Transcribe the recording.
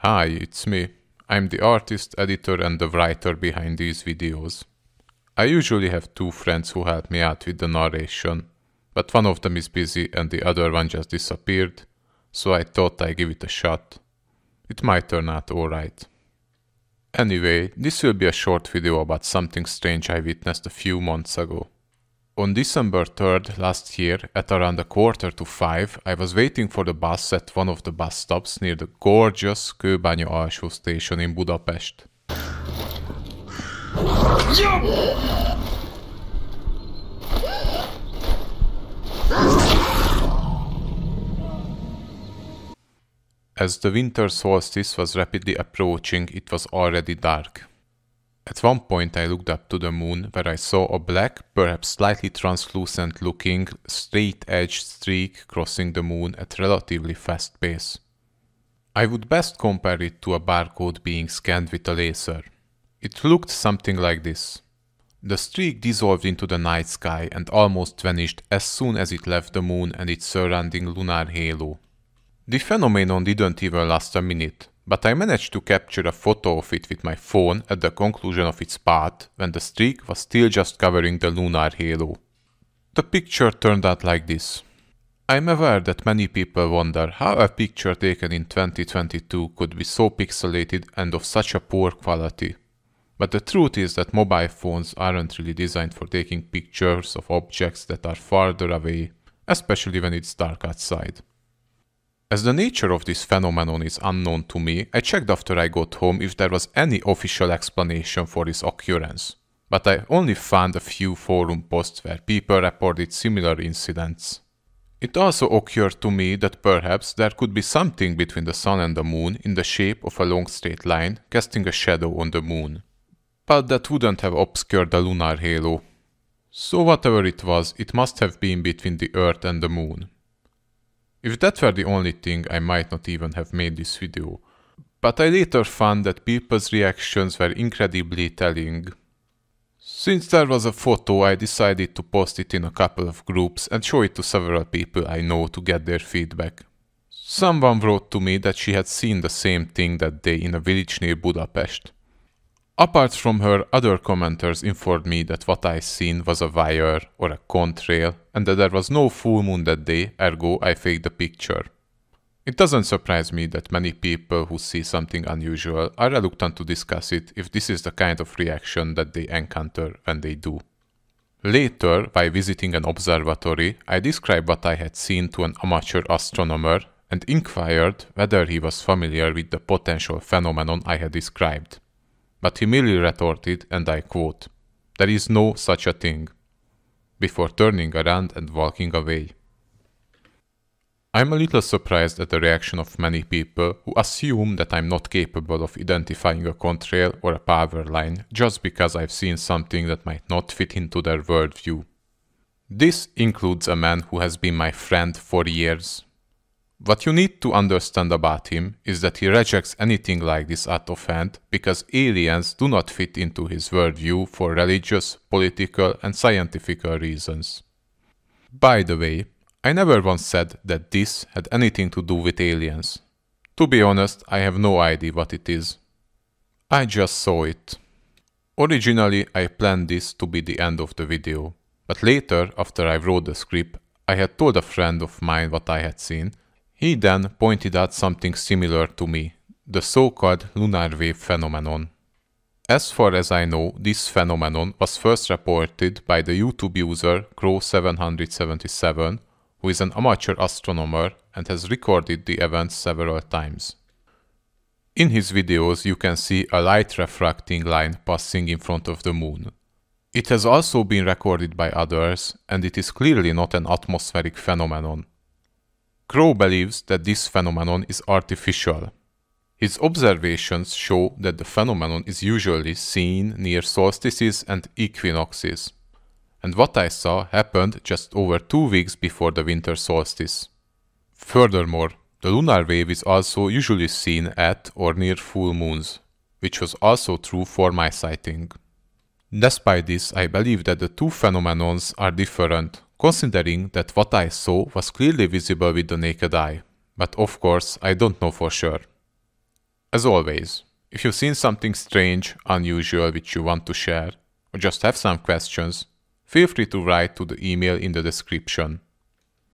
Hi, it's me. I'm the artist, editor and the writer behind these videos. I usually have two friends who help me out with the narration, but one of them is busy and the other one just disappeared, so I thought I'd give it a shot. It might turn out alright. Anyway, this will be a short video about something strange I witnessed a few months ago. On December 3rd last year, at around 4:45, I was waiting for the bus at one of the bus stops near the gorgeous Kőbánya Alsó station in Budapest. As the winter solstice was rapidly approaching, it was already dark. At one point I looked up to the moon, where I saw a black, perhaps slightly translucent-looking, straight-edged streak crossing the moon at relatively fast pace. I would best compare it to a barcode being scanned with a laser. It looked something like this. The streak dissolved into the night sky and almost vanished as soon as it left the moon and its surrounding lunar halo. The phenomenon didn't even last a minute, but I managed to capture a photo of it with my phone at the conclusion of its path when the streak was still just covering the lunar halo. The picture turned out like this. I'm aware that many people wonder how a picture taken in 2022 could be so pixelated and of such a poor quality. But the truth is that mobile phones aren't really designed for taking pictures of objects that are farther away, especially when it's dark outside. As the nature of this phenomenon is unknown to me, I checked after I got home if there was any official explanation for its occurrence, but I only found a few forum posts where people reported similar incidents. It also occurred to me that perhaps there could be something between the sun and the moon in the shape of a long straight line casting a shadow on the moon. But that wouldn't have obscured the lunar halo. So whatever it was, it must have been between the Earth and the moon. If that were the only thing, I might not even have made this video. But I later found that people's reactions were incredibly telling. Since there was a photo, I decided to post it in a couple of groups and show it to several people I know to get their feedback. Someone wrote to me that she had seen the same thing that day in a village near Budapest. Apart from her, other commenters informed me that what I seen was a wire or a contrail and that there was no full moon that day, ergo I faked the picture. It doesn't surprise me that many people who see something unusual are reluctant to discuss it if this is the kind of reaction that they encounter when they do. Later, while visiting an observatory, I described what I had seen to an amateur astronomer and inquired whether he was familiar with the potential phenomenon I had described. But he merely retorted, and I quote, "There is no such a thing," before turning around and walking away. I'm a little surprised at the reaction of many people who assume that I'm not capable of identifying a contrail or a power line just because I've seen something that might not fit into their worldview. This includes a man who has been my friend for years. What you need to understand about him is that he rejects anything like this out of hand because aliens do not fit into his worldview for religious, political and scientific reasons. By the way, I never once said that this had anything to do with aliens. To be honest, I have no idea what it is. I just saw it. Originally, I planned this to be the end of the video, but later, after I wrote the script, I had told a friend of mine what I had seen. He then pointed out something similar to me, the so-called lunar wave phenomenon. As far as I know, this phenomenon was first reported by the YouTube user Crow777, who is an amateur astronomer and has recorded the event several times. In his videos you can see a light refracting line passing in front of the moon. It has also been recorded by others, and it is clearly not an atmospheric phenomenon. Crow believes that this phenomenon is artificial. His observations show that the phenomenon is usually seen near solstices and equinoxes, and what I saw happened just over 2 weeks before the winter solstice. Furthermore, the lunar wave is also usually seen at or near full moons, which was also true for my sighting. Despite this, I believe that the two phenomenons are different, considering that what I saw was clearly visible with the naked eye, but of course I don't know for sure. As always, if you've seen something strange, unusual which you want to share, or just have some questions, feel free to write to the email in the description.